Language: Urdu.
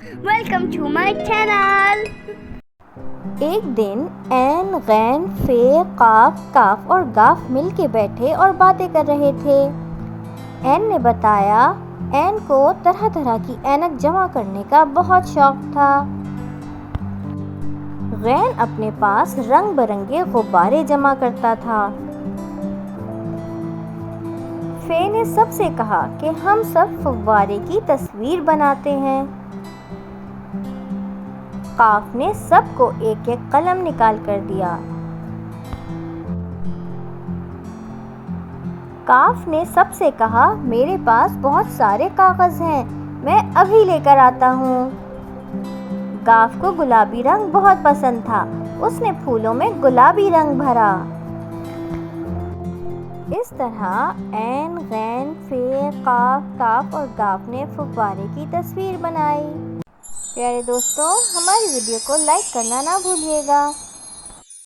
Welcome to my channel. ایک دن عین غین فے قاف کاف اور گاف مل کے بیٹھے اور باتیں کر رہے تھے۔ عین نے بتایا عین کو طرح طرح کی اینک جمع کرنے کا بہت شوق تھا۔ غین اپنے پاس رنگ برنگے غبارے جمع کرتا تھا۔ فے نے سب سے کہا کہ ہم سب فوارے کی تصویر بناتے ہیں۔ قاف نے سب کو ایک ایک قلم نکال کر دیا۔ کاف نے سب سے کہا میرے پاس بہت سارے کاغذ ہیں، میں ابھی لے کر آتا ہوں۔ گاف کو گلابی رنگ بہت پسند تھا، اس نے پھولوں میں گلابی رنگ بھرا۔ اس طرح عین غین فے قاف کاف اور گاف نے فوارے کی تصویر بنائی۔ پیارے دوستوں، ہماری ویڈیو کو لائک کرنا نہ بھولیے گا۔